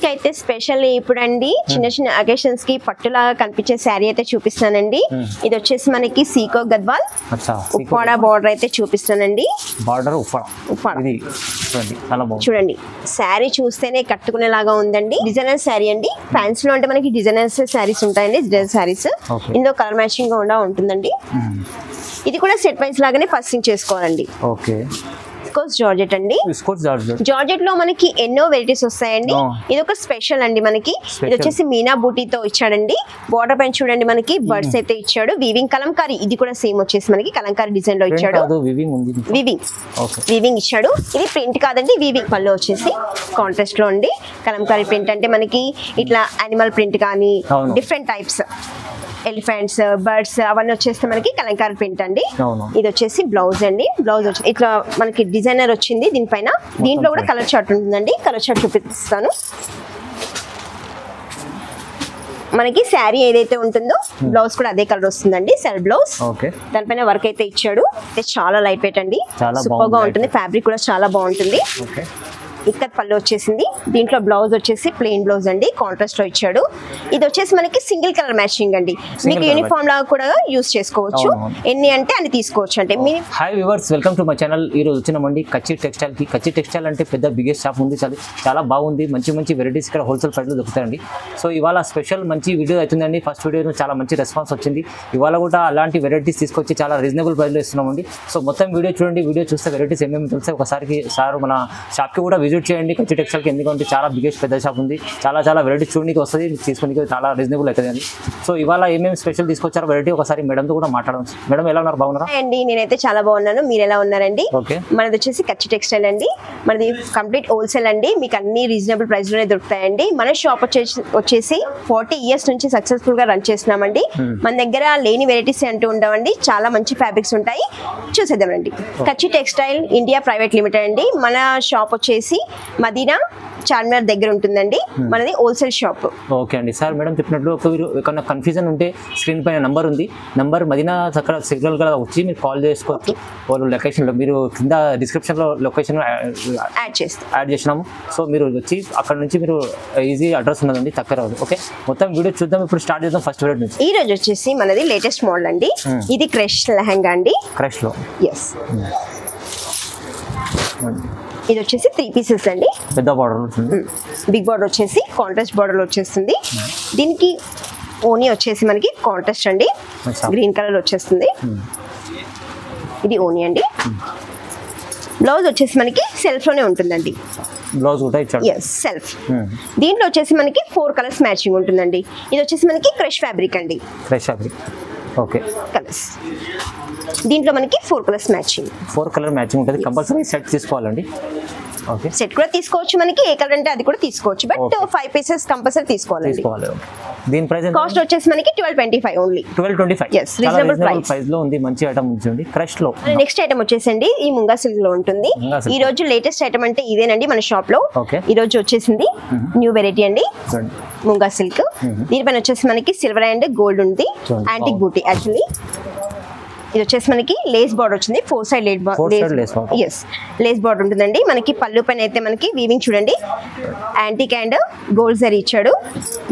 అయితే స్పెషల్ ఇప్పుడండి చిన్న చిన్న అకేషన్స్ కి పట్టులాగా కనిపించే శారీ అయితే చూపిస్తానండి. ఇది వచ్చేసి మనకి సీకో గద్వాల్ ఉప్పాడ బార్డర్ అయితే చూపిస్తానండి. బార్డర్ చూడండి శారీ చూస్తేనే కట్టుకునేలాగా ఉందండి. డిజైనర్ శారీ అండి. ఫ్యాన్సీ లో అంటే మనకి డిజైనర్స్ శారీస్ ఉంటాయండి. డిజైనర్ శారీస్ ఇందులో కలర్ మ్యాచింగ్ గా ఉంటుందండి. ఇది కూడా సెట్ వైజ్ లాగానే పర్సింగ్ చేసుకోవాలండి. ఓకే జార్జెట్ అండి. జార్జెట్ లో మనకి ఎన్నో వెరైటీస్ వస్తాయండి. ఇది ఒక స్పెషల్ అండి. మనకి ఇది వచ్చేసి మీనా బూటీతో ఇచ్చాడండి. బోర్డర్ పైన చూడండి మనకి బర్డ్స్ అయితే ఇచ్చాడు. వీవింగ్ కలంకారీ ఇది కూడా సేమ్ వచ్చేసి మనకి కలంకారీ డిజైన్ లో ఇచ్చాడు. వీవింగ్ ఇచ్చాడు. ఇది ప్రింట్ కాదండి, వీవింగ్. పళ్ళు వచ్చేసి కాంట్రాస్ట్ లో అండి. కలంకారీ ప్రింట్ అంటే మనకి ఇట్లా యానిమల్ ప్రింట్ కానీ డిఫరెంట్ టైప్స్ ఎలిఫెంట్స్ బర్డ్స్ అవన్నీ వచ్చేస్తే మనకి కలంకారీ ప్రింట్ అండి. ఇది వచ్చేసి బ్లౌజ్ అండి. బ్లౌజ్ వచ్చి ఇట్లా మనకి డిజైనర్ వచ్చింది దీనిపైన. దీంట్లో కూడా కలర్ చార్ట్ ఉంటుందండి. కలర్ చార్ట్ చూపిస్తాను. మనకి శారీ ఏదైతే ఉంటుందో బ్లౌజ్ కూడా అదే కలర్ వస్తుందండి. Cell blouse. దానిపైన వర్క్ అయితే ఇచ్చాడు. చాలా లైట్ వెయిట్ అండి. సూపర్ గా ఉంటుంది. ఫ్యాబ్రిక్ కూడా చాలా బాగుంటుంది. ఇక్కత్ పళ్ళు వచ్చేసింది. దీంట్లో బ్లౌజ్ వచ్చేసి ప్లెయిన్ బ్లౌజ్ అండి. కాంట్రాస్ట్ లో ఇచ్చాడు. ఇది వచ్చేసి మనకి సింగిల్ కలర్ మ్యాచింగ్ అండి. మీకు యూనిఫామ్ లాగా కూడా యూస్ చేసుకోవచ్చు. ఎన్ని అంటే అన్ని తీసుకోవచ్చు. అంటే hi viewers, welcome to my channel. ఈ రోజు వచ్చినామండి కచ్చి టెక్స్టైల్ కి. కచ్చి టెక్స్టైల్ అంటే పెద్ద బిగ్గెస్ట్ షాప్ ఉంది. చాలా బాగుంది. మంచి మంచి వెరైటీస్ ఇక్కడ హోల్సేల్ ప్రైస్ లో దొరుకుతాయండి. సో ఇవాళ స్పెషల్ మంచి వీడియో అవుతుందండి. ఫస్ట్ వీడియో చాలా మంచి రెస్పాన్స్ వచ్చింది. ఇవాళ కూడా అలాంటి వెరైటీస్ తీసుకొచ్చి చాలా రీజనబుల్ ప్రైస్ లో ఇస్తున్నామండి. సో మొత్తం వీడియో చూడండి. వీడియో చూస్తే వెరైటీస్ ఏమేమి తెలిస్తే ఒకసారి సార్ మన షాప్ కి కూడా విజిట్ చేయండి. కచ్చి టెక్స్టైల్ కి. ఎందుకంటే చాలా బిగ్గెస్ట్ పెద్ద షాప్ ఉంది. చాలా వెరైటీస్ చూడడానికి వస్తుంది. తీసుకుని చాలా రీజనబుల్ అవుతుంది అండి. సో ఇవాళ ఏమేమి స్పెషల్ తీసుకొచ్చారో వెరైటీ ఒకసారి మేడంతో కూడా మాట్లాడవచ్చు. మేడం ఎలా ఉన్నారు? బాగున్నారా అండి? నేనైతే చాలా బాగున్నాను. మీరు ఎలా ఉన్నారండి? మనది వచ్చేసి కచ్చి టెక్స్టైల్ అండి. మనది కంప్లీట్ హోల్సేల్ అండి. మీకు అన్ని రీజనబుల్ ప్రైస్ లోనే దొరుకుతాయండి. మన షాప్ వచ్చేసి 40 years నుంచి సక్సెస్ఫుల్ గా రన్ చేస్తున్నామండి. మన దగ్గర లేని వెరైటీస్ అంటూ ఉండవండి. చాలా మంచి ఫ్యాబ్రిక్స్ ఉంటాయి. చూసేద్దామండి. కచ్చి టెక్స్టైల్ ఇండియా ప్రైవేట్ లిమిటెడ్ అండి. మన షాప్ వచ్చేసి మదీనా చార్మినార్ దగ్గర ఉంటుందండి. మనది హోల్సేల్ షాప్. ఓకే అండి. సార్ మేడం చెప్పినట్లు ఏమైనా కన్ఫ్యూజన్ ఉంటే స్క్రీన్ పైన నంబర్ ఉంది. నంబర్ మదీనా అక్కడ సిగ్నల్ గా వచ్చి మీరు కాల్ చేసుకోవచ్చు. వాళ్ళు లొకేషన్ లో మీరు కింద డిస్క్రిప్షన్ లో లొకేషన్ యాడ్ చేసినాము. సో మీరు వచ్చి అక్కడ నుంచి మీరు ఈజీ అడ్రస్ ఉన్నదండి దగ్గర. ఓకే మొత్తం వీడియో చూద్దాం. ఇప్పుడు స్టార్ట్ చేద్దాం ఫస్ట్ వీడియో నుంచి. ఈ రోజు వచ్చేసి మనది లేటెస్ట్ మోడల్ అండి. ఇది క్రష్ లెహంగా అండి. క్రష్ లో ఇది వచ్చేసి 3 pieces అండి. పెద్ద బార్డర్ ఉంటుంది. బిగ్ బార్డర్ వచ్చేసి కాంట్రాస్ట్ బార్డర్ వచ్చేస్తుంది. దీనికి ఓనీ వచ్చేసి మనకి కాంట్రాస్ట్ అండి. గ్రీన్ కలర్ వచ్చేస్తుంది. ఇది ఓనీ అండి. బ్లౌజ్ వచ్చేసి మనకి సెల్ఫ్ లోనే ఉంటుందండి. బ్లౌజ్ కూడా ఇచ్చాడు. సెల్ఫ్. దీంట్లో వచ్చేసి మనకి 4 కలర్స్ మ్యాచింగ్ ఉంటుందండి. ఇది వచ్చేసి మనకి క్రష్ ఫ్యాబ్రిక్ అండి. Crush fabric. Okay colours. దీంట్లో మనకి 4 కలర్స్ మ్యాచింగ్. 4 కలర్ మ్యాచింగ్ ఉంటుంది. కంపల్సరీ సెట్ తీసుకోవాలండి. ఓకే సెట్ కూడా తీసుకోవచ్చు. మనకి ఏ కలర్ అంటే అది కూడా తీసుకోవచ్చు. బట్ 5 pieces కంపల్సరీ తీసుకోవాలి. దీని ప్రైస్ కాస్ట్ వచ్చేసి మనకి 1225 ఓన్లీ. 1225. yes రీజనబుల్ ప్రైస్ లో ఉంది. మంచి ఐటమ్ ఉంది క్రష్ లో. నెక్స్ట్ ఐటమ్ వచ్చేసండి ఈ ముంగా సిల్క్ లో ఉంటుంది. ఈ రోజు లేటెస్ట్ ఐటమ్ అంటే ఇదేనండి మన షాప్ లో. ఈ రోజు వచ్చేసింది న్యూ వెరైటీ అండి ముంగా సిల్క్. దీనిపైన వచ్చేసి మనకి సిల్వర్ అండ్ గోల్డ్ ఉంది. యాంటిక్ బూటీ యాక్చువల్లీ. ఇది వచ్చేసి మనకి లేస్ బార్డర్ వచ్చింది. 4 side లేస్ బార్డర్ ఉంటుందండి. మనకి పళ్ళు పైన అయితే మనకి వీవింగ్ చూడండి యాంటిక్ అండ్ గోల్డ్ జరీ ఇచ్చాడు.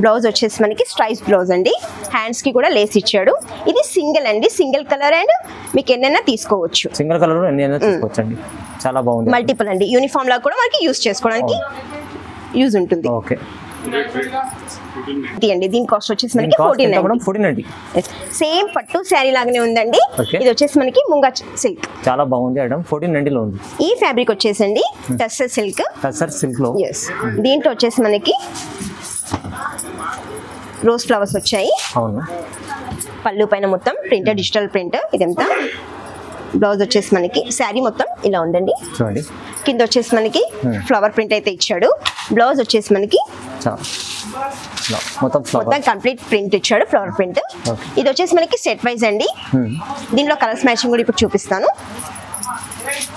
బ్లౌజ్ వచ్చేసి మనకి స్ట్రైప్స్ బ్లౌజ్ అండి. హ్యాండ్స్ కి కూడా లేస్ ఇచ్చాడు. ఇది సింగిల్ అండి. సింగిల్ కలర్ అండ్ మీకు ఎన్నైనా తీసుకోవచ్చు. సింగిల్ కలర్ ఎన్నైనా తీసుకోవచ్చు అండి. చాలా బాగుంది. మల్టిపుల్ అండి. యూనిఫామ్ లా కూడా మనకి యూస్ చేసుకోవడానికి యూజ్ ఉంటుంది. ఓకే అండి. దీని కాస్ట్ వచ్చేసి మనకి 1490. సేమ్ పట్టు శారీ లాగానే ఉందండి. ఇది వచ్చేసి మనకి ముంగా సిల్క్. చాలా బాగుంది ఐటమ్. 1490 లో ఉంది. ఈ ఫ్యాబ్రిక్ వచ్చేసండి టస్సర్ సిల్క్. టస్సర్ సిల్క్ లో దీంట్లో వచ్చేసి మనకి రోజ్ ఫ్లవర్స్ వచ్చాయి. అవును. పళ్ళు పైన మొత్తం ప్రింట్ డిజిటల్ ప్రింట్. ఇదంతా బ్లౌజ్ వచ్చేసి మనకి శారీ మొత్తం ఇలా ఉందండి. చూడండి కింద వచ్చేసి మనకి ఫ్లవర్ ప్రింట్ అయితే ఇచ్చాడు. బ్లౌజ్ వచ్చేసి మనకి మొత్తం కంప్లీట్ ప్రింట్ ఇచ్చాడు. Flower print. ఇది వచ్చేసి మనకి సెట్ వైజ్ అండి. దీనిలో కలర్స్ మ్యాచింగ్ కూడా ఇప్పుడు చూపిస్తాను.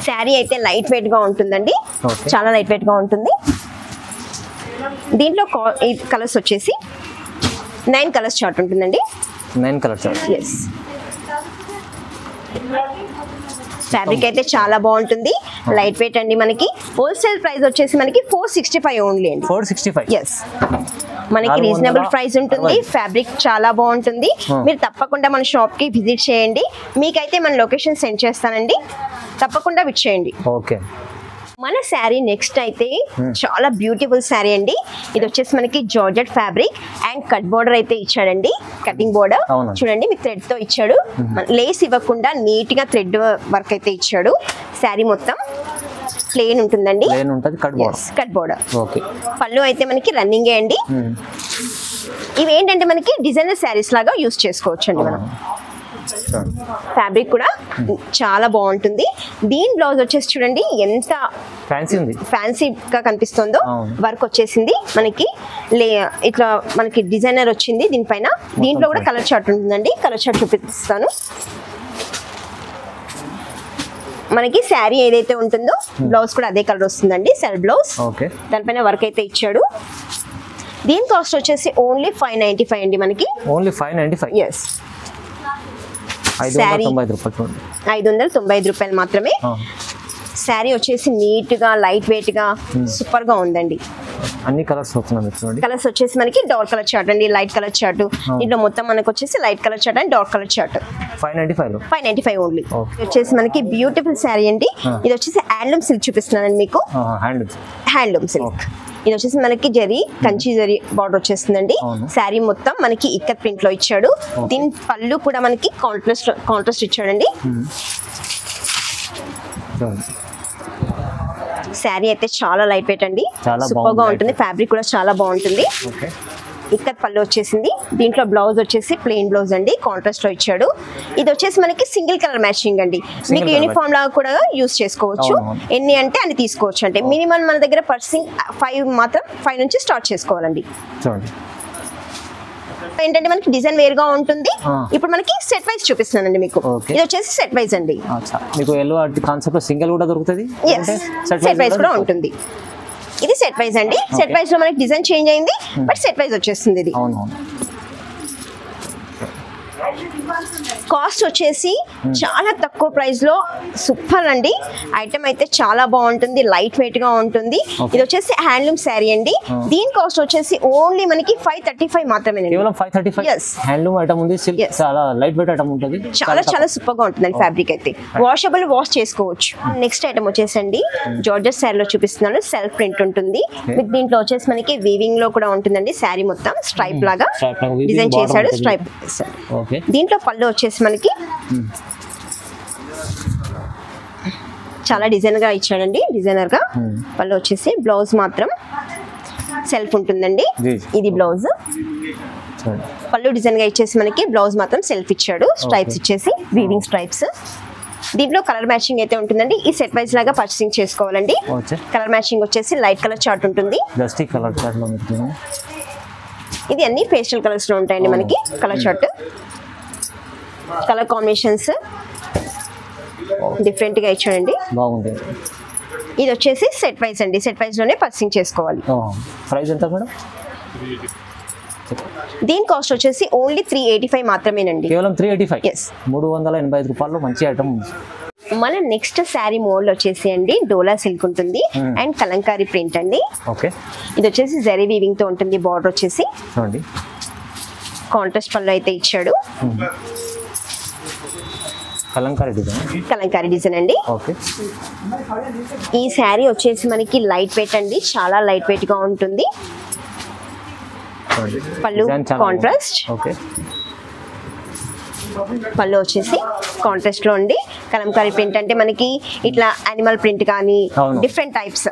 శారీ అయితే లైట్ వెయిట్ గా ఉంటుందండి. చాలా లైట్ వెయిట్ గా ఉంటుంది. దీంట్లో కలర్స్ వచ్చేసి 9 కలర్స్ చార్ట్ ఉంటుందండి. 9 కలర్ చార్ట్. ఫ్యాబ్రిక్ అయితే చాలా బాగుంటుంది, లైట్ వెయిట్ అండి. మనకి హోల్సేల్ ప్రైస్ వచ్చేసి మనకి 465 ఓన్లీ అండి. 465. ఎస్, మనకి రీజనబుల్ ప్రైస్ ఉంటుంది. ఫ్యాబ్రిక్ చాలా బాగుంటుంది. మీరు తప్పకుండా మన షాప్ కి విజిట్ చేయండి. మీకైతే మన లొకేషన్ సెండ్ చేస్తానండి, తప్పకుండా విజిట్ చేయండి. ఓకే. మన శారీ నెక్స్ట్ అయితే చాలా బ్యూటిఫుల్ శారీ అండి. ఇది వచ్చేసి మనకి georgette fabric and cut border అయితే ఇచ్చాడండి, కటింగ్ బోర్డర్ చూడండి, మీకు థ్రెడ్ తో ఇచ్చాడు. లేస్ ఇవ్వకుండా నీట్ గా థ్రెడ్ వర్క్ అయితే ఇచ్చాడు. శారీ మొత్తం ప్లేన్ ఉంటుందండి, కట్ బోర్డర్. పళ్ళు అయితే మనకి రన్నింగ్ అండి. ఇవి ఏంటంటే మనకి డిజైనర్ శారీస్ లాగా యూస్ చేసుకోవచ్చు అండి మనం. ఫ్యాబ్రిక్ కూడా చాలా బాగుంటుంది. దీని బ్లౌజ్ వచ్చేసి చూడండి ఎంత ఫ్యాన్సీగా కనిపిస్తుందో. వర్క్ వచ్చేసింది మనకి, ఇట్లా మనకి డిజైనర్ వచ్చింది దీనిపైన. దీంట్లో కూడా కలర్ చార్ట్ ఉంటుందండి, కలర్ చార్ట్ చూపిస్తాను. మనకి శారీ ఏదైతే ఉంటుందో బ్లౌజ్ కూడా అదే కలర్ వస్తుందండి, సెల్ఫ్ బ్లౌజ్. దానిపైన వర్క్ అయితే ఇచ్చాడు. దీని కాస్ట్ వచ్చేసి ఓన్లీ 595 అండి మనకి. ఓన్లీ 595. ఎస్, 595 రూపాయలు మాత్రమే. శారీ వచ్చేసి నీట్ గా లైట్ వెయిట్ గా సూపర్ గా ఉందండి. అన్ని కలర్స్ వస్తున్నాయి. కలర్స్ వచ్చేసి మనకి డార్క్ కలర్ చార్ట్ అండి, లైట్ కలర్ చార్ట్. దీంట్లో మొత్తం మనకు వచ్చేసి light colour chart and dark colour chart. 595 only. వచ్చేసి మనకి బ్యూటిఫుల్ శారీ అండి. ఇది వచ్చేసి హ్యాండ్లూమ్ సిల్క్ చూపిస్తున్నానండి మీకు. Handloom silk. ఇది వచ్చేసి మనకి జరీ, కంచి జరీ బార్డర్ వచ్చేస్తుందండి. శారీ మొత్తం మనకి ఇక్కత్ ప్రింట్ లో ఇచ్చాడు. దీని పళ్ళు కూడా మనకి కాంట్రాస్ట్ ఇచ్చాడండి. శారీ అయితే చాలా లైట్ వెయిట్ అండి, సూపర్ గా ఉంటుంది. ఫ్యాబ్రిక్ కూడా చాలా బాగుంటుంది. ఇక్కత్ పళ్ళు వచ్చేసింది. దీంట్లో బ్లౌజ్ వచ్చేసి ప్లెయిన్ బ్లౌజ్ అండి, కాంట్రాస్ట్ లో ఇచ్చాడు. ఇది వచ్చేసి మనకి సింగిల్ కలర్ మ్యాచింగ్ అండి. మీకు యూనిఫామ్ లాగా కూడా యూస్ చేసుకోవచ్చు. ఎన్ని అంటే అన్ని తీసుకోవచ్చు. అంటే మినిమం మన దగ్గర పర్సింగ్ 5 నుంచి స్టార్ట్ చేసుకోవాలండి. ఏంటంటే మనకి డిజైన్ వేరుగా ఉంటుంది. ఇప్పుడు మనకి సెట్ వైజ్ చూపిస్తున్నానండి మీకు. ఇది వచ్చేసి సెట్ వైజ్ అండి. మీకు ఎల్లో కాన్సెప్ట్ లో సింగిల్ కూడా దొరుకుతుంది, సెట్ వైజ్ కూడా ఉంటుంది. ఇది సెట్ వైజ్ అండి. సెట్ వైజ్ లో మనకి డిజైన్ చేంజ్ అయింది, బట్ సెట్ వైజ్ వచ్చేస్తుంది. ఇది కాస్ట్ వచ్చేసి చాలా తక్కువ ప్రైస్ లో సూపర్ అండి. ఐటమ్ అయితే చాలా బాగుంటుంది, లైట్ వెయిట్ గా ఉంటుంది. ఇది వచ్చేసి హ్యాండ్లూమ్ శారీ అండి. దీని కాస్ట్ వచ్చేసి ఓన్లీ మనకి 535 మాత్రమే. కేవలం 535. హ్యాండ్లూమ్ ఐటమ్ ఉంది, సిల్క్ చాలా లైట్ వెయిట్ ఐటమ్ ఉంటుంది. చాలా సూపర్ గా ఉంటుందండి. ఫ్యాబ్రిక్ అయితే వాషబుల్, వాష్ చేసుకోవచ్చు. నెక్స్ట్ ఐటమ్ వచ్చేసండి జార్జెట్ శారీ లో చూపిస్తున్నాను. సెల్ఫ్ ప్రింట్ ఉంటుంది. మీకు దీంట్లో వచ్చేసి మనకి వీవింగ్ లో కూడా ఉంటుందండి. శారీ మొత్తం స్ట్రైప్ లాగా డిజైన్ చేశాడు, స్ట్రైప్. దీంట్లో పళ్ళు వచ్చేసి మనకి చాలా డిజైన్ గా ఇచ్చాడండి, డిజైనర్ గా. పళ్ళు వచ్చేసి బ్లౌజ్ మాత్రం సెల్ఫ్ ఉంటుందండి. ఇది బ్లౌజ్. పళ్ళు డిజైన్ గా ఇచ్చేసి మనకి బ్లౌజ్ మాత్రం సెల్ఫ్ ఇచ్చాడు, స్ట్రైప్స్ ఇచ్చేసి వీవింగ్ స్ట్రైప్స్. దీంట్లో కలర్ మ్యాచింగ్ అయితే ఉంటుందండి. ఈ సెట్ వైజ్ లాగా పర్చేసింగ్ చేసుకోవాలండి. కలర్ మ్యాచింగ్ వచ్చేసి లైట్ కలర్ చార్ట్ ఉంటుంది. ఇది అన్ని పేస్టల్ కలర్స్ లో ఉంటాయండి మనకి. Colour chart, colour combinations different గా ఇచ్చాడండి, బాగుంటుంది. ఇది వచ్చేసి సెట్ వైజ్ అండి. సెట్ వైజ్ లోనే పర్చేసింగ్ చేసుకోవాలి. ప్రైస్ ఎంత మేడం? దీని కాస్ట్ వచ్చేసి ఓన్లీ 385 మాత్రమేనండి. కేవలం 385. ఎస్, 385 రూపాయల్లో మంచి ఐటమ్. మన నెక్స్ట్ శారీ మోడల్ వచ్చేసి అండి డోలా సిల్క్ ఉంటుంది అండ్ కలంకారీ ప్రింట్ అండి. ఓకే. ఇది వచ్చేసి జరీ వీవింగ్ తో ఉంటుంది. బార్డర్ వచ్చేసి చూడండి, కాంట్రాస్ట్ పళ్ళు అయితే ఇచ్చాడు. కలంకారీ డిజైన్ అండి. ఈ శారీ వచ్చేసి మనకి లైట్ వెయిట్ అండి, చాలా లైట్ వెయిట్ గా ఉంటుంది. పళ్ళు కాంట్రాస్ట్, పళ్ళు వచ్చేసి కాంట్రాస్ట్ లో ఉండి కలంకారీ ప్రింట్ అంటే మనకి ఇట్లా యానిమల్ ప్రింట్ కానీ డిఫరెంట్ టైప్స్,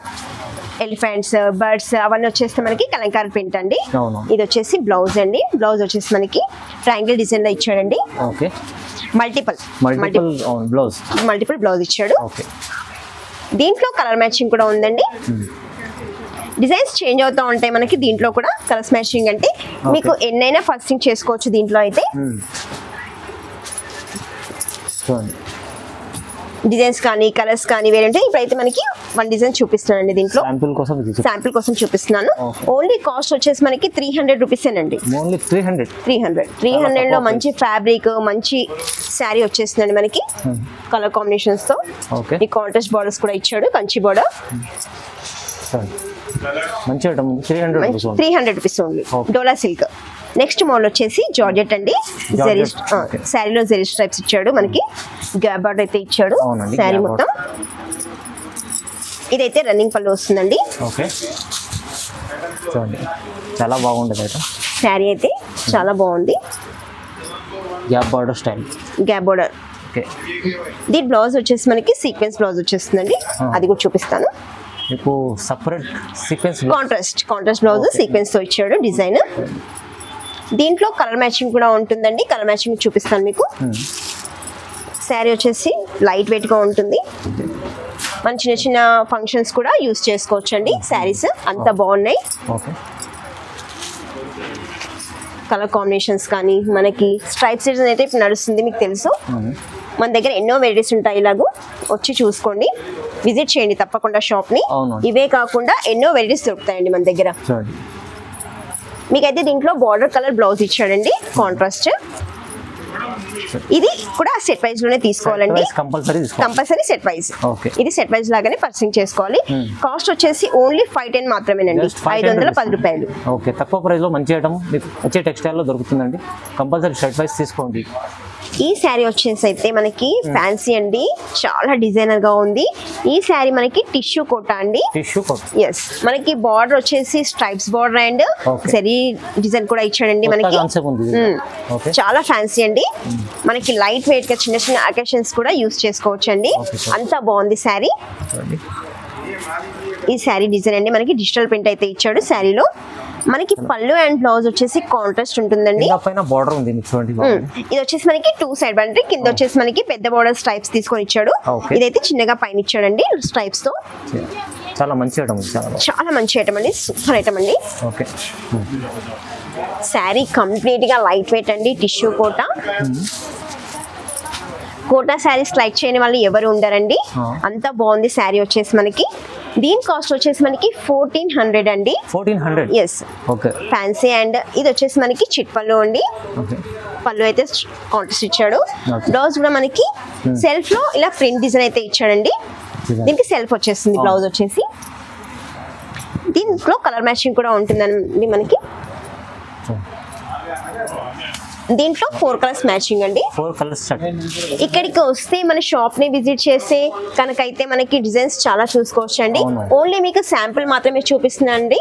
ఎలిఫెంట్స్, బర్డ్స్ అవన్నీ వచ్చేస్తే మనకి కలంకారీ ప్రింట్ అండి. ఇది వచ్చేసి బ్లౌజ్ అండి. బ్లౌజ్ వచ్చేసి మనకి ట్రయాంగిల్ డిజైన్ లో ఇచ్చాడండి. మల్టిపుల్ బ్లౌజ్ ఇచ్చాడు. దీంట్లో కలర్ మ్యాచింగ్ కూడా ఉందండి. డిజైన్స్ చేంజ్ అవుతూ ఉంటాయి మనకి. దీంట్లో కూడా కలర్స్ మ్యాచింగ్ అంటే మీకు ఎన్నైనా ఫస్టింగ్ చేసుకోవచ్చు దీంట్లో అయితే. డిజైన్స్ కానీ కలర్స్ కానీ వేరే ఉంటాయి. ఇప్పుడైతే మనకి వన్ డిజైన్ చూపిస్తున్నానండి దీంట్లో శాంపిల్ కోసం చూపిస్తున్నాను. ఓన్లీ కాస్ట్ వచ్చేసి మనకి 300 రూపీస్ అండి. ఓన్లీ 300 లో మంచి ఫ్యాబ్రిక్ మంచి శారీ వచ్చేస్తుందండి మనకి కలర్ కాంబినేషన్స్ తో. ఈ కాంట్రాస్ట్ బార్డర్స్ కూడా ఇచ్చాడు, కంచి బార్డర్. మంచి ఐటమ్ 300 రూపీస్ ఓన్లీ. డోలా సిల్క్. నెక్స్ట్ మోడల్ వచ్చేసి జార్జెట్ అండి. శారీలో జెరీ స్ట్రైప్స్ ఇచ్చాడు మనకి, గ్యాప్ బార్డర్ అయితే ఇచ్చాడు శారీ మొత్తం. ఇదైతే రన్నింగ్ పళ్ళు వస్తుందండి. చాలా బాగుంటుంది ఐటమ్. శారీ అయితే చాలా బాగుంది. Gap border style, gap border. దీని బ్లౌజ్ వచ్చేసి మనకి సీక్వెన్స్ బ్లౌజ్ వచ్చేస్తుందండి, అది కూడా చూపిస్తాను మీకు. Separate sequence contrast blouse sequence తో ఇచ్చాడు డిజైన్. దీంట్లో కలర్ మ్యాచింగ్ కూడా ఉంటుందండి, కలర్ మ్యాచింగ్ చూపిస్తాను మీకు. శారీ వచ్చేసి లైట్ వెయిట్ గా ఉంటుంది. మన చిన్న చిన్న ఫంక్షన్స్ కూడా యూస్ చేసుకోవచ్చు అండి. శారీస్ అంత బాగున్నాయి. కలర్ కాంబినేషన్స్ కానీ మనకి స్ట్రైప్ సీజన్ అయితే ఇప్పుడు నడుస్తుంది, మీకు తెలుసు. మన దగ్గర ఎన్నో వెరైటీస్ ఉంటాయి, ఇలాగూ వచ్చి చూసుకోండి, విజిట్ చేయండి తప్పకుండా షాప్ ని. ఇవే కాకుండా ఎన్నో వెరైటీస్ దొరుకుతాయండి మన దగ్గర. మీకైతే దీంట్లో బార్డర్ కలర్ బ్లౌజ్ ఇచ్చాడండి కాంట్రాస్ట్. ఇది కూడా సెట్ వైజ్ లోనే తీసుకోవాలండి, కంపల్సరీ సెట్ వైజ్. ఇది సెట్ వైజ్ లాగానే పర్చేసింగ్ చేసుకోవాలి. కాస్ట్ వచ్చేసి ఓన్లీ 510 మాత్రమేనండి, 510 రూపాయలు. ఓకే, తక్కువ ప్రైస్ లో మంచి ఐటమ్ మీకు వచ్చే టెక్స్టైల్ లో దొరుకుతుందండి. కంపల్సరీ సెట్ వైజ్ తీసుకోండి. ఈ శారీ వచ్చేసి అయితే మనకి ఫ్యాన్సీ అండి, చాలా డిజైనర్ గా ఉంది. ఈ శారీ మనకి టిష్యూ కోట అండి. ఎస్, మనకి బార్డర్ వచ్చేసి stripes border and sari design కూడా ఇచ్చాడండి మనకి. చాలా ఫ్యాన్సీ అండి, మనకి లైట్ వెయిట్ గా చిన్న చిన్న అకేషన్స్ కూడా యూస్ చేసుకోవచ్చు అండి. అంతా బాగుంది శారీ. ఈ శారీ డిజైన్ అండి మనకి డిజిటల్ ప్రింట్ అయితే ఇచ్చాడు శారీలో. మనకి పళ్ళు అండ్ బ్లౌజ్ వచ్చేసి కాంట్రాస్ట్ ఉంటుందండి. ఇది వచ్చేసి మనకి 2 సైడ్ బండి, కింద వచ్చేసి మనకి పెద్ద బోర్డర్ స్ట్రైప్స్ తీసుకొని ఇచ్చాడు. ఇదైతే చిన్నగా పైన ఇచ్చాడండి స్ట్రైప్స్ తో. చాలా మంచి ఐటమ్, చాలా మంచి ఐటమ్ అండి, సూపర్ ఐటమ్ అండి. శారీ కంప్లీట్ గా లైట్ వెయిట్ అండి, టిష్యూ కోటా శారీస్ లైక్ చేయని వాళ్ళు ఎవరు ఉండరండి, అంతా బాగుంది శారీ వచ్చేసి మనకి. దీని కాస్ట్ వచ్చేసి మనకి 1400 అండి. 1400. Yes, fancy. అండ్ ఇది వచ్చేసి మనకి చిట్ పళ్ళు అండి. పళ్ళు అయితే కాంట్రాస్ట్ ఇచ్చాడు. బ్లౌజ్ కూడా మనకి సెల్ఫ్ లో ఇలా ప్రింట్ డిజైన్ అయితే ఇచ్చాడండి. దీనికి సెల్ఫ్ వచ్చేస్తుంది బ్లౌజ్ వచ్చేసి. దీంట్లో కలర్ మ్యాచింగ్ కూడా ఉంటుందండి మనకి. దీంట్లో 4 కలర్స్ మ్యాచింగ్ అండి. 4 కలర్స్. ఇక్కడికి వస్తే మన షాప్ ని విజిట్ చేస్తే కనుకైతే మనకి డిజైన్స్ చాలా చూసుకోవచ్చు అండి. ఓన్లీ మీకు శాంపుల్ మాత్రమే చూపిస్తున్నాను అండి,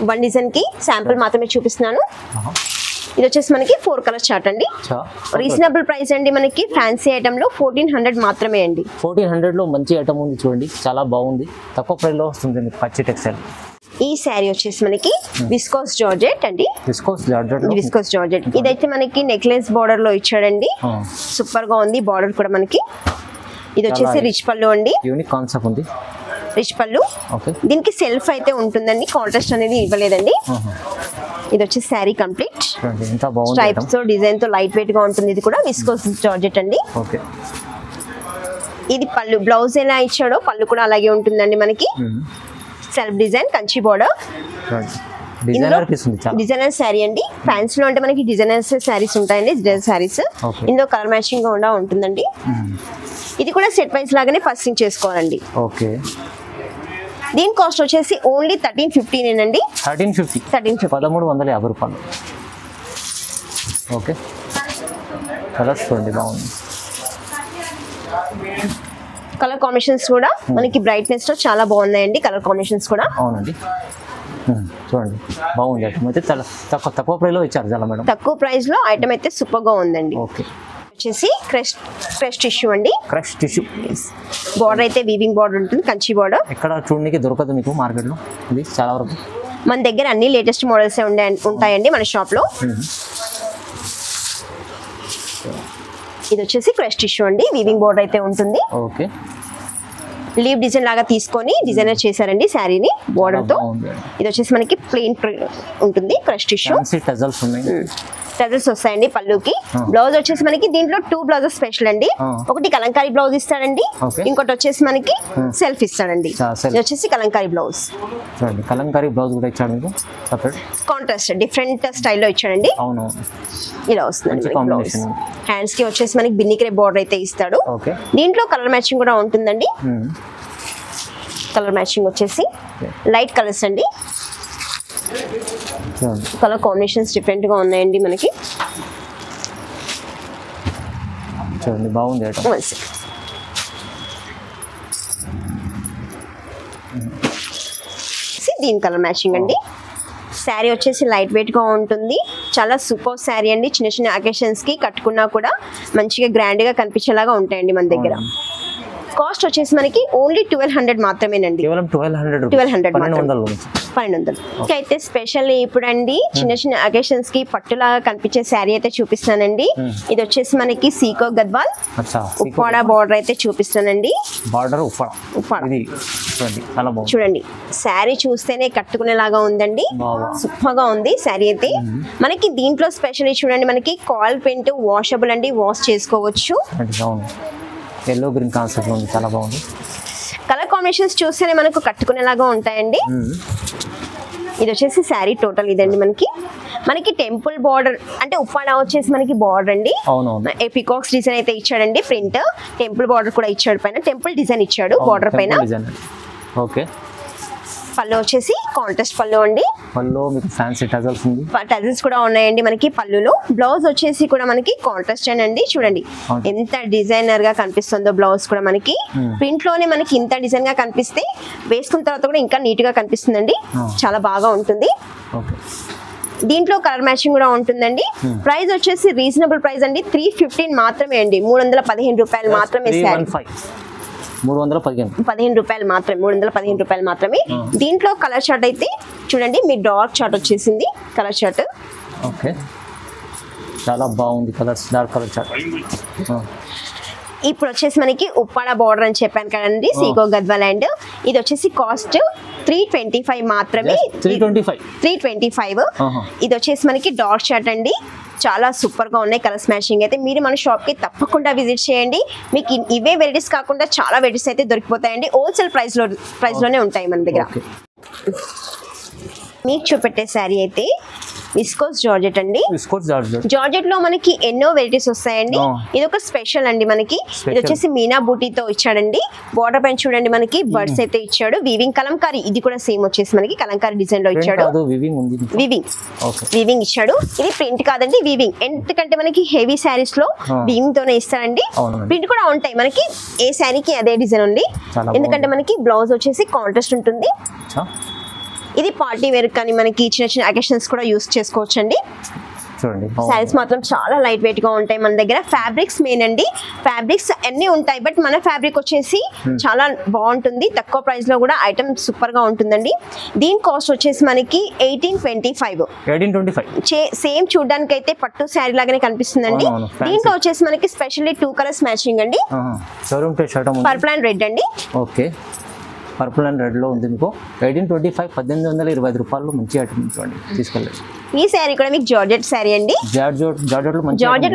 వన్ డిజైన్ కి శాంపుల్ మాత్రమే చూపిస్తున్నాను. ఇది వచ్చేసి మనకి 4 కలర్ చార్ట్ అండి. రీజనబుల్ ప్రైస్ అండి, మనకి ఫ్యాన్సీ ఐటమ్ లో 1400 మాత్రమే అండి. 1400 లో మంచి ఐటమ్ ఉంది చూడండి, చాలా బాగుంది, తక్కువ ప్రైస్ లో వస్తుంది మీకు పచ్చి టెక్స్టైల్. ఈ శారీ వచ్చేసి మనకి విస్కోస్ జార్జెట్ అండి. Viscose georgette. ఇదైతే మనకి నెక్లెస్ బార్డర్ లో ఇచ్చాడండి, సూపర్ గా ఉంది బార్డర్ కూడా మనకి. ఇది వచ్చేసి రిచ్ పళ్ళు అండి, యూనిక్ కాన్సెప్ట్ ఉంది, రిచ్ పళ్ళు. దీనికి సెల్ఫ్ అయితే ఉంటుందండి, కాంట్రాస్ట్ అనేది ఇవ్వలేదండి. ఇది వచ్చేసి శారీ కంప్లీట్ స్ట్రైప్స్ తో డిజైన్ తో లైట్ వెయిట్ గా ఉంటుంది. ఇది కూడా విస్కోస్ జార్జెట్ అండి. ఇది పళ్ళు, బ్లౌజ్ ఎలా ఇచ్చాడో పళ్ళు కూడా అలాగే ఉంటుందండి మనకి. Self design Kanchi border, designer sari అండి. ఫ్యాన్సీ లో అంటే మనకి డిజైనర్ శారీస్ ఉంటాయండి, డిజైనర్ శారీస్. ఇందులో కలర్ మ్యాచింగ్ గా ఉంటుందండి. ఇది కూడా సెట్ వైజ్ లాగానే పర్చేసింగ్ చేసుకోవాలండి. దీని కాస్ట్ వచ్చేసి ఓన్లీ 1350 అండి. 1350 రూపాయలు. ఓకే, కలర్స్ చూడండి బాగుంది. కలర్ కాంబినేషన్స్ కూడా మనకి బ్రైట్నెస్ తో చాలా బాగున్నాయండి, కలర్ కాంబినేషన్స్ కూడా. అవునండి, చూడండి బాగుంది ఐటమ్ అయితే. చాలా తక్కువ ప్రైస్ లో ఇచ్చారు చాలా మేడం. తక్కువ ప్రైస్ లో ఐటమ్ అయితే సూపర్ గా ఉందండి. ఓకే, వచ్చేసి క్రష్ టిష్యూ అండి. క్రష్ టిష్యూ బార్డర్ అయితే వీవింగ్ బార్డర్ ఉంటుంది, కంచి బార్డర్. ఎక్కడ చూడడానికి దొరకదు మీకు మార్కెట్ లో, ఇది చాలా వరకు మన దగ్గర అన్ని లేటెస్ట్ మోడల్స్ ఉంటాయండి మన షాప్ లో. ఇది వచ్చేసి క్రష్ టిష్యూ అండి, వీవింగ్ బోర్డర్ అయితే ఉంటుంది. ఓకే, లీవ్ డిజైన్ లాగా తీసుకొని డిజైనర్ చేశారండి శారీని బోర్డర్ తో. ఇది వచ్చేసి మనకి ప్లెయిన్ ఉంటుంది క్రష్ టిష్యూ. టజల్స్ వస్తాయండి పళ్ళుకి. బ్లౌజ్ వచ్చేసి మనకి దీంట్లో 2 బ్లౌజెస్ స్పెషల్ అండి. ఒకటి కలంకారీ బ్లౌజ్ ఇస్తాడండి, ఇంకోటి వచ్చేసి మనకి సెల్ఫ్ ఇస్తాడండి. ఇది వచ్చేసి కలంకారీ బ్లౌజ్. కలంకారీ బ్లౌజ్ కూడా ఇచ్చాడు మీకు సెపరేట్ కాంట్రాస్ట్ డిఫరెంట్ స్టైల్లో ఇచ్చాడండి. ఇలా వస్తుంది బ్లౌజ్. హ్యాండ్స్ కి వచ్చేసి మనకి బిన్నికరే బోర్డర్ అయితే ఇస్తాడు. దీంట్లో కలర్ మ్యాచింగ్ కూడా ఉంటుందండి. కలర్ మ్యాచింగ్ వచ్చేసి లైట్ కలర్స్ అండి. కలర్ కాంబినేషన్స్ డిఫరెంట్ గా ఉన్నాయండి మనకి. చూడండి బాగుంది. దీని కలర్ మ్యాచింగ్ అండి. శారీ వచ్చేసి లైట్ వెయిట్ గా ఉంటుంది. చాలా సూపర్ శారీ అండి. చిన్న చిన్న అకేషన్స్ కి కట్టుకున్నా కూడా మంచిగా గ్రాండ్ గా కనిపించేలాగా ఉంటాయండి మన దగ్గర. కాస్ట్ వచ్చేసి మనకి ఓన్లీ 1200 మాత్రమేనండి. 1200 అయితే స్పెషల్ ఇప్పుడు అండి చిన్న చిన్న అకేషన్స్ కి పట్టులాగా కనిపించే శారీ అయితే చూపిస్తానండి. ఇది వచ్చేసి మనకి సీకో గద్వాల్ ఉప్పాడ బార్డర్ అయితే చూపిస్తానండి. చూడండి శారీ చూస్తేనే కట్టుకునేలాగా ఉందండి. సూపర్ గా ఉంది శారీ అయితే. మనకి దీంట్లో స్పెషల్ చూడండి మనకి కాల్ పెయింట్ వాషబుల్ అండి, వాష్ చేసుకోవచ్చు. ఎల్లో గ్రీన్ కాన్సెప్ట్ ఉంది, చాలా బాగుంది. కలర్ కాంబినేషన్స్ చూస్తేనే మనకు కట్టుకునేలాగా ఉంటాయండి. ఇది వచ్చేసి శారీ టోటల్ ఇదండి. మనకి టెంపుల్ బార్డర్ అంటే ఉప్పాడ వచ్చేసి మనకి బార్డర్ అండి. పికాక్స్ డిజైన్ అయితే ఇచ్చాడండి. ప్రింట్ టెంపుల్ బార్డర్ కూడా ఇచ్చాడు, పైన టెంపుల్ డిజైన్ ఇచ్చాడు బార్డర్ పైన. ఓకే. పళ్ళు వచ్చేసి కాంట్రాస్ట్ పళ్ళు అండి. పళ్ళు మీకు ఫ్యాన్సీ టజల్స్ ఉంది, టజల్స్ కూడా ఉన్నాయండి మనకి పళ్ళులో. బ్లౌజ్ వచ్చేసి కూడా మనకి కాంట్రాస్ట్ అండి. చూడండి ఎంత డిజైనర్ గా కనిపిస్తుందో బ్లౌజ్ కూడా మనకి. ప్రింట్ లోనే మనకి ఇంత డిజైన్ గా కనిపిస్తే వేసుకున్న తర్వాత కూడా ఇంకా నీట్ గా కనిపిస్తుందండి. చాలా బాగా ఉంటుంది. దీంట్లో కలర్ మ్యాచింగ్ కూడా ఉంటుందండి. ప్రైస్ వచ్చేసి రీజనబుల్ ప్రైస్ అండి. 315 మాత్రమే అండి. 315 రూపాయలు మాత్రమే. 315 రూపాయలు మాత్రమే. 315 రూపాయలు మాత్రమే. దీంట్లో కలర్ చార్ట్ అయితే చూడండి, మీ డార్క్ చార్ట్ వచ్చేసింది కలర్ చార్ట్. ఓకే, చాలా బాగుంది కలర్స్, డార్క్ కలర్ చార్ట్. ఇప్పుడు వచ్చేసి మనకి ఉప్పాడ బార్డర్ అని చెప్పాను కదండి, సీకో గద్వాల్. అండ్ ఇది వచ్చేసి కాస్ట్ 325 మాత్రమే. 325. ఇది వచ్చేసి మనకి డార్క్ షర్ట్ అండి. చాలా సూపర్ గా ఉన్నాయి కలర్ స్మాషింగ్ అయితే. మీరు మన షాప్ కి తప్పకుండా విజిట్ చేయండి. మీకు ఇవే వెరైటీస్ కాకుండా చాలా వెరైటీస్ అయితే దొరికిపోతాయండి. హోల్సేల్ ప్రైస్ లోనే ఉంటాయి మన దగ్గర. మీకు చూపెట్టే శారీ అయితే విస్కోస్ జార్జెట్ అండి. జార్జెట్ లో మనకి ఎన్నో వెరైటీస్ వస్తాయండి. ఇది ఒక స్పెషల్ అండి మనకి. ఇది వచ్చేసి మీనా బూటీతో ఇచ్చాడండి. బార్డర్ పైన చూడండి మనకి బర్డ్స్ అయితే ఇచ్చాడు. వీవింగ్ కలంకారీ, ఇది కూడా సేమ్ వచ్చేసి మనకి కలంకారీ డిజైన్ లో ఇచ్చాడు. వీవింగ్ ఇచ్చాడు. ఇది ప్రింట్ కాదండి, వీవింగ్. ఎందుకంటే మనకి హెవీ శారీస్ లో వీవింగ్ తోనే ఇస్తాడండి. ప్రింట్ కూడా ఉంటాయి మనకి, ఏ శారీకి అదే డిజైన్ ఉంది. ఎందుకంటే మనకి బ్లౌజ్ వచ్చేసి కాంట్రాస్ట్ ఉంటుంది. ఇది పార్టీ వేర్ కానీ మనకి చిన్న చిన్న అకేషన్స్ కూడా యూస్ చేసుకోవచ్చు అండి. శారీస్ మాత్రం చాలా లైట్ వెయిట్ గా ఉంటాయి మన దగ్గర. ఫ్యాబ్రిక్స్ మెయిన్ అండి. ఫ్యాబ్రిక్స్ అన్ని ఉంటాయి, బట్ మన ఫ్యాబ్రిక్ వచ్చేసి చాలా బాగుంటుంది. తక్కువ ప్రైస్ లో కూడా ఐటమ్ సూపర్ గా ఉంటుందండి. దీని కాస్ట్ వచ్చేసి మనకి 1825. సేమ్ చూడడానికి అయితే పట్టు శారీ లాగానే కనిపిస్తుందండి. దీంట్లో వచ్చేసి మనకి స్పెషల్లీ 2 కలర్స్ మ్యాచింగ్ అండి. పర్పుల్ అండ్ రెడ్ అండి. ఓకే, పర్పుల్ అండ్ రెడ్ లో ఉంది మీకు. 1825, 1820 రూపాయలు. మంచి ఐటమ్ తీసుకెళ్ళండి. ఈ శారీ కూడా మీకు జార్జెట్ శారీ అండి. జార్జెట్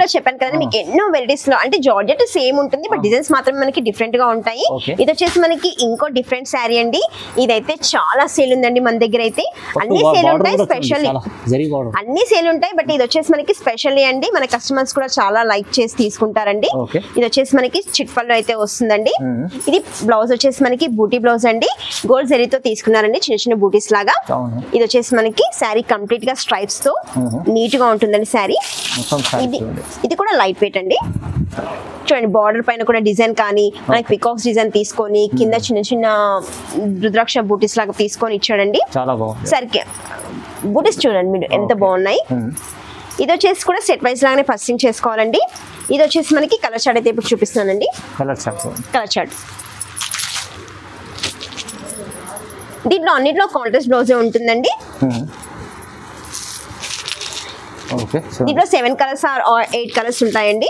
లో చెప్పాను కదా మీకు ఎన్నో వెరైటీస్ లో. అంటే జార్జెట్ సేమ్ ఉంటుంది, బట్ డిజైన్స్ మాత్రం మనకి డిఫరెంట్ గా ఉంటాయి. ఇది వచ్చేసి మనకి ఇంకో డిఫరెంట్ శారీ అండి. ఇదైతే చాలా సేల్ ఉందండి మన దగ్గర అయితే. అన్ని సేల్ ఉంటాయి, స్పెషల్లీ అన్ని సేల్ ఉంటాయి, బట్ ఇది వచ్చేసి మనకి స్పెషల్లీ అండి. మన కస్టమర్స్ కూడా చాలా లైక్ చేసి తీసుకుంటారండి. ఇది వచ్చేసి మనకి చిట్పల్లో అయితే వస్తుందండి. ఇది బ్లౌజ్ వచ్చేసి మనకి బూటీ బ్లౌజ్ అండి. గోల్డ్ జరీతో తీసుకున్నారండి, చిన్న చిన్న బూటీస్ లాగా. ఇది వచ్చేసి మనకి శారీ కంప్లీట్ గా స్ట్రైప్స్ తో నీట్ గా ఉంటుందండి శారీ. ఇది కూడా లైట్ వెయిట్ అండి. చూడండి బార్డర్ పైన కూడా డిజైన్ కానీ మనకి పికాక్స్ డిజైన్ తీసుకొని కింద చిన్న చిన్న రుద్రాక్ష బూటీస్ లాగా తీసుకొని ఇచ్చాడండి. సరికి బూటీస్ చూడండి మీరు ఎంత బాగున్నాయి. ఇది వచ్చేసి కూడా సెట్ వైజ్ లాగానే ఫస్టింగ్ చేసుకోవాలండి. ఇది వచ్చేసి మనకి కలర్ చార్ట్ అయితే ఇప్పుడు చూపిస్తున్నానండి. కలర్ చార్ట్ దీంట్లో అన్నిట్లో కాంట్రాస్ట్ బ్లౌజే ఉంటుందండి. దీంట్లో 7 కలర్స్ ఆర్ 8 కలర్స్ ఉంటాయండి.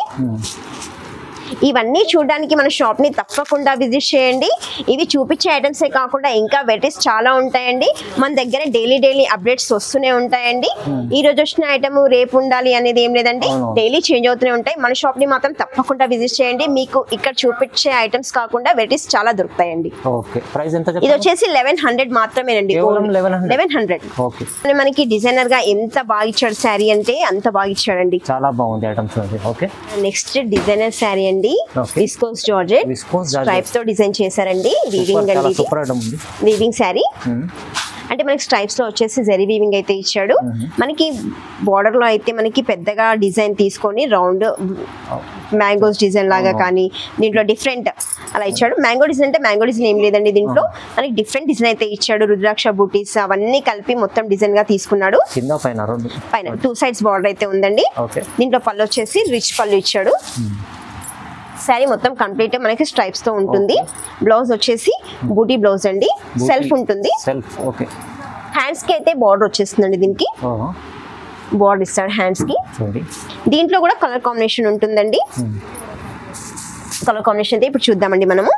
ఇవన్నీ చూడడానికి మన షాప్ ని తప్పకుండా విజిట్ చేయండి. ఇవి చూపించే ఐటమ్స్ కాకుండా ఇంకా వెరైటీస్ చాలా ఉంటాయండి. మన దగ్గర డైలీ అప్డేట్స్ వస్తూనే ఉంటాయండి. ఈ రోజు వచ్చిన ఐటమ్ రేపు ఉండాలి అనేది ఏం లేదండి, డైలీ చేంజ్ అవుతూనే ఉంటాయి. మన షాప్ ని మాత్రం తప్పకుండా విజిట్ చేయండి. మీకు ఇక్కడ చూపించే ఐటమ్స్ కాకుండా వెరైటీస్ చాలా దొరుకుతాయండి. ఓకే, ప్రైస్ ఎంత? ఇది వచ్చేసి 1100 మాత్రమేనండి. 1100. మనకి డిజైనర్ గా ఎంత బాగా ఇచ్చాడు శారీ అంటే అంత బాగా ఇచ్చాడండి. చాలా బాగుంది items. Okay, next designer sari అండి. విస్కోస్ జార్జెట్ స్ట్రైప్స్ తో డిజైన్ చేశారండి. వీవింగ్ అండి, వీవింగ్ శారీ. అంటే మనకి స్ట్రైప్స్ లో వచ్చేసి జరీ వీవింగ్ అయితే ఇచ్చాడు. మనకి బార్డర్ లో అయితే మనకి పెద్దగా డిజైన్ తీసుకొని రౌండ్ మ్యాంగోస్ డిజైన్ లాగా కానీ దీంట్లో డిఫరెంట్ అలా ఇచ్చాడు. మ్యాంగో డిజైన్ అంటే మ్యాంగో డిజైన్ ఏం లేదండి, దీంట్లో మనకి డిఫరెంట్ డిజైన్ అయితే ఇచ్చాడు. రుద్రాక్ష బూటీస్ అవన్నీ కలిపి మొత్తం డిజైన్ గా తీసుకున్నాడు. పైన 2 sides బార్డర్ అయితే ఉందండి. దీంట్లో పళ్ళు వచ్చేసి రిచ్ పళ్ళు ఇచ్చాడు. శారీ మొత్తం కంప్లీట్ మనకి స్ట్రైప్స్ తో ఉంటుంది. బ్లౌజ్ వచ్చేసి బూటీ బ్లౌజ్ అండి, సెల్ఫ్ ఉంటుంది. హ్యాండ్స్ కి అయితే బార్డర్ వచ్చేస్తుందండి. దీనికి బార్డర్ ఇస్తాడు హ్యాండ్స్ కి. దీంట్లో కూడా కలర్ కాంబినేషన్ ఉంటుందండి. కలర్ కాంబినేషన్ అయితే ఇప్పుడు చూద్దామండి మనము.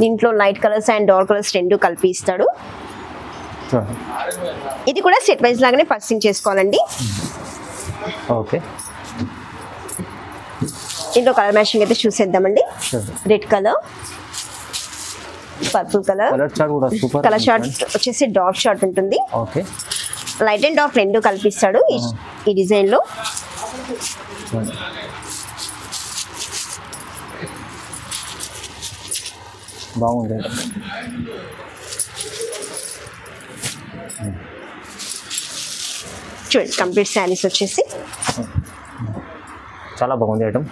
దీంట్లో light colours and dark colours రెండు కలిపి ఇస్తాడు. ఇది కూడా సెట్ వైజ్ లాగానే పర్సింగ్ చేసుకోవాలండి. ఓకే, దీంట్లో కలర్ మ్యాచింగ్ అయితే చూసేద్దామండి. Red colour, purple colour. Colour chart వచ్చేసి డార్క్ చార్ట్ ఉంటుంది. లైట్ అండ్ డార్క్ రెండు కల్పిస్తాడు ఈ డిజైన్ లో. బాగుంది. చూడండి కంప్లీట్ శారీస్ వచ్చేసి చాలా బాగుంది ఐటమ్.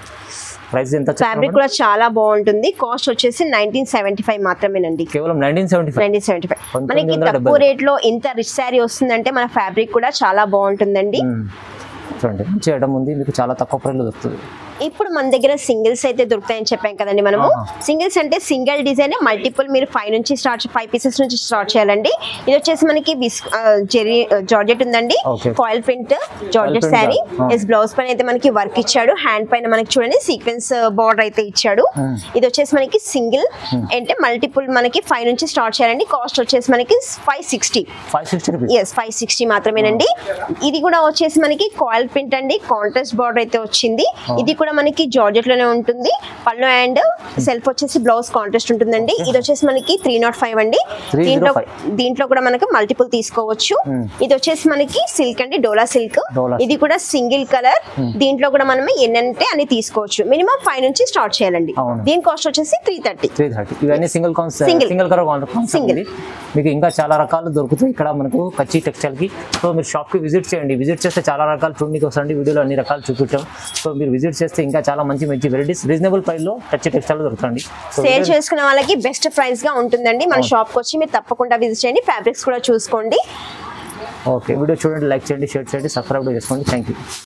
ప్రైస్ ఎంత? ఫ్యాబ్రిక్ కూడా చాలా బాగుంటుంది. కాస్ట్ వచ్చేసి 1975 మాత్రమేనండి. కేవలం 1975. మనకి తక్కువ రేట్ లో ఇంత రిచ్ శారీ వస్తుందంటే మన ఫ్యాబ్రిక్ కూడా చాలా బాగుంటుందండి. చూడండి, మంచి ఐటమ్ ఉంది, మీకు చాలా తక్కువ ప్రైస్ లో దొరుకుతుంది. ఇప్పుడు మన దగ్గర సింగిల్స్ అయితే దొరుకుతాయని చెప్పాం కదండి మనము. సింగిల్స్ అంటే సింగిల్ డిజైన్ మల్టిపుల్ మీరు 5 పీసెస్ నుంచి స్టార్ట్ చేయాలండి. ఇది వచ్చేసి మనకి జెరీ జార్జెట్ ఉందండి, foil print georgette sari. Blouse పైన అయితే మనకి వర్క్ ఇచ్చాడు. హ్యాండ్ పైన మనకి చూడండి సీక్వెన్స్ బార్డర్ అయితే ఇచ్చాడు. ఇది వచ్చేసి మనకి సింగిల్ అంటే మల్టిపుల్ మనకి 5 నుంచి స్టార్ట్ చేయాలండి. కాస్ట్ వచ్చేసి మనకి 560 మాత్రమేనండి. ఇది కూడా వచ్చేసి మనకి కాయిల్ ప్రింట్ అండి, కాంట్రాస్ట్ బార్డర్ అయితే వచ్చింది. ఇది కూడా మనకి జార్జెట్ లోనే ఉంటుంది. పళ్ళు అండ్ సెల్ఫ్ వచ్చేసి బ్లౌజ్ కాంట్రాస్ట్ ఉంటుందండి. ఇది వచ్చేసి మనకి 305 అండి. దీంట్లో కూడా మనకి మల్టిపుల్ తీసుకోవచ్చు. ఇది వచ్చేసి మనకి సిల్క్ అండి, డోలా సిల్క్. ఇది కూడా సింగిల్ కలర్. దీంట్లో కూడా మనం ఎన్నంటే అని తీసుకోవచ్చు. మినిమం 5 నుంచి స్టార్ట్ చేయాలండి. దీని కాస్ట్ వచ్చేసి 330. ఇవన్నీ సింగిల్ కలర్. మీకు ఇంకా చాలా రకాలు దొరుకుతాయి ఇక్కడ మనకు కచ్చి టెక్స్టైల్ కి. సో మీరు షాప్ కి విజిట్ చేయండి. విజిట్ చేస్తే చాలా రకాలు చూడడానికి వస్తుంది. వీడియోలో అన్ని రకాలు చూపించాం. సో మీరు విజిట్ చేస్తే ఇంకా చాలా మంచి వెరైటీస్ రీజనబుల్ ప్రైస్ లో కచ్చి టెక్స్టైల్ లో దొరుకుతుంది. సేల్ చేసుకునే వాళ్ళకి బెస్ట్ ప్రైస్ గా ఉంటుందండి. మన షాప్ కి వచ్చి మీరు తప్పకుండా విజిట్ చేయండి. ఫ్యాబ్రిక్స్ కూడా చూసుకోండి. ఓకే, వీడియో చూడండి, లైక్ చేయండి, షేర్ చేయండి, సబ్స్క్రైబ్ చేసుకోండి. Thank you.